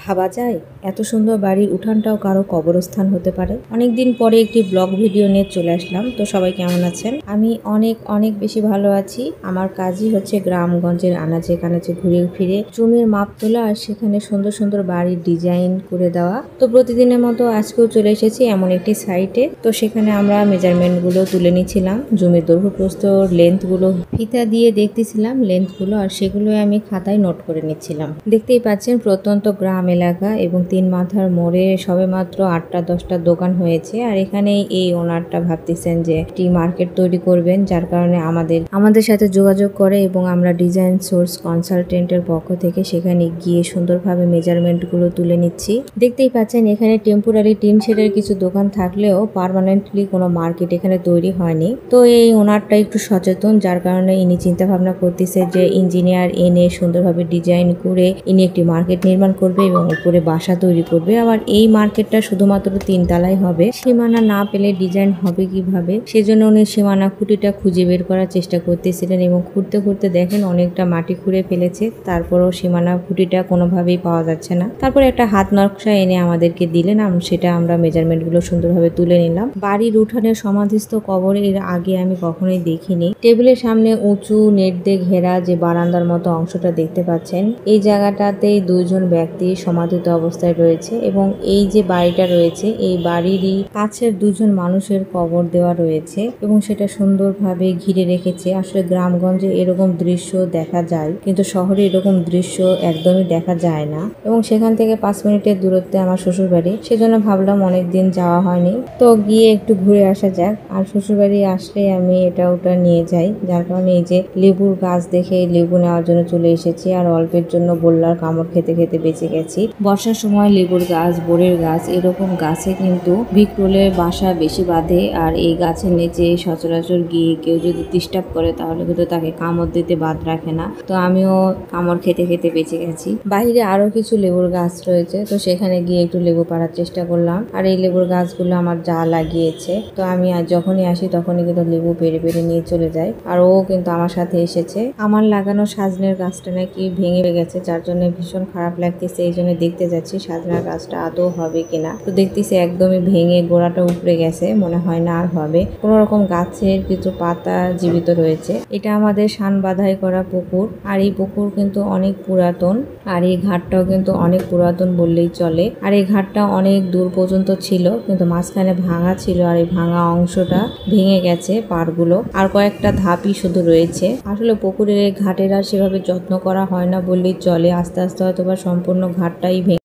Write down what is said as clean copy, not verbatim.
ভাবা যায় এত সুন্দর বাড়ির উঠানটাও কারো কবরস্থান হতে পারে। অনেকদিন পরে একটি ব্লগ ভিডিও নিয়ে চলে আসলাম। তো সবাই কেমন আছেন? আমি অনেক বেশি ভালো আছি। আমার কাজই হচ্ছে গ্রামগঞ্জের আনাচে কানাচে ঘুরে ফিরে জমির মাপ তোলা আর সেখানে সুন্দর সুন্দর বাড়ির ডিজাইন করে দেওয়া। তো প্রতিদিনের মতো আজকেও চলে এসেছি এমন একটি সাইটে। তো সেখানে আমরা মেজারমেন্ট গুলো তুলে নিচ্ছিলাম, জমির দৈর্ঘ্য প্রস্থ লেন্থ গুলো ফিতা দিয়ে দেখতেছিলাম লেন্থ গুলো, আর সেগুলো আমি খাতায় নোট করে নিচ্ছিলাম। দেখতেই পাচ্ছেন প্রত্যন্ত গ্রাম এলাকা এবং 3 মাথার মোড়ে সবে মাত্র 8টা-10টা দোকান হয়েছে। আর এখানে এই ওনারটা ভাবতেছেন যে একটি মার্কেট তৈরি করবেন, যার কারণে আমাদের সাথে যোগাযোগ করে এবং আমরা ডিজাইন সোর্স কনসালটেন্টের পক্ষ থেকে সেখানে গিয়ে সুন্দরভাবে মেজারমেন্ট গুলো তুলে নিচ্ছি। দেখতেই পাচ্ছেন এখানে টেম্পোরারি টিন শেডের কিছু দোকান থাকলেও পার্মানেন্টলি কোনো মার্কেট এখানে তৈরি হয়নি। তো এই ওনারটা একটু সচেতন, যার কারণে ইনি চিন্তা ভাবনা করতেছে যে ইঞ্জিনিয়ার এনে সুন্দরভাবে ডিজাইন করে ইনি একটি মার্কেট নির্মাণ করবে এবং উপরে বাসা তৈরি করবে। আবার এই মার্কেটটা শুধুমাত্র 3 তলায় হবে। সীমানা না পেলে ডিজাইন হবে কিভাবে, সেজন্য উনি সীমানা খুঁটিটা খুঁজে বের করার চেষ্টা করতেছিলেন এবং খুঁড়তে খুঁড়তে দেখেন অনেকটা মাটি খুঁড়ে ফেলেছে, তারপরও সীমানা খুঁটিটা কোনোভাবেই পাওয়া যাচ্ছে না। তারপরে একটা হাত নকশা এনে আমাদেরকে দিলেন, সেটা আমরা মেজারমেন্ট গুলো সুন্দরভাবে তুলে নিলাম। বাড়ির উঠানের সমাধিস্থ কবর এর আগে আমি কখনোই দেখিনি। টেবিলের সামনে উঁচু নেট দিয়ে ঘেরা যে বারান্দার মতো অংশটা দেখতে পাচ্ছেন, এই জায়গাটাতেই 2জন ব্যক্তি সমাধিত অবস্থায় রয়েছে এবং এই যে বাড়িটা রয়েছে এই বাড়িরই কাছের 2জন মানুষের কবর দেওয়া রয়েছে এবং সেটা সুন্দরভাবে ঘিরে রেখেছে। আসলে গ্রামগঞ্জে এরকম দৃশ্য দেখা যায়, কিন্তু শহরে এরকম দৃশ্য একদমই দেখা যায় না। এবং সেখান থেকে 5 মিনিটের দূরত্বে আমার শ্বশুর বাড়ি, সেজন্য ভাবলাম অনেকদিন যাওয়া হয়নি, তো গিয়ে একটু ঘুরে আসা যাক। আর শ্বশুর বাড়ি আসলে আমি এটা ওটা নিয়ে যাই, যার কারণে এই যে লেবুর গাছ দেখে লেবু নেওয়ার জন্য চলে এসেছি। আর অল্পের জন্য বললার কামড় খেতে খেতে বেঁচে গেছি। বর্ষার সময় লেবুর গাছ, বোরের গাছ এরকম গাছে কিন্তু ভিক্টোলের বাসা বেশি বাঁধে। আর এই গাছের নিচে সচরাচর গিয়ে কেউ যদি ডিস্টার্ব করে তাহলে কিন্তু তাকে কামড় দিতে বাদ রাখে না। তো আমিও কামড় খেতে খেতে বেঁচে গেছি। বাইরে আরো কিছু লেবুর গাছ রয়েছে, তো সেখানে গিয়ে একটু লেবু পাড়ার চেষ্টা করলাম। আর এই লেবুর গাছগুলো আমার যা লাগিয়েছে, তো আমি যখনই আসি তখনই কিন্তু লেবু পেড়ে পেড়ে নিয়ে চলে যায়। আর ও কিন্তু আমার সাথে এসেছে। আমার লাগানো সাজনের গাছটা নাকি ভেঙে গেছে, যার জন্য ভীষণ খারাপ লাগতেছে। এই জন্য দেখতে যাচ্ছি সাজনার গাছটা আদৌ হবে কিনা। তো দেখতেছি একদমই ভেঙে গোড়াটা উপড়ে গেছে, মনে হয় না আর হবে। কোন রকম গাছের কিছু পাতা জীবিত রয়েছে। এটা আমাদের শান বাঁধাই করা পুকুর, আর এই পুকুর কিন্তু অনেক পুরাতন, আর এই ঘাটটাও কিন্তু অনেক পুরাতন বললেই চলে। আর এই ঘাটটা অনেক দূর পর্যন্ত ছিল, কিন্তু মাঝখানে ভাঙা ছিল, আর এই ভাঙা অংশটা ভেঙে গেছে পাড়গুলো, আর কয়েকটা ধাপই শুধু রয়েছে। আসলে পুকুরের এই ঘাটের আর সেভাবে যত্ন করা হয় না বললেই চলে, আস্তে আস্তে হয়তো বা সম্পূর্ণ ঘাটটাই ভেঙে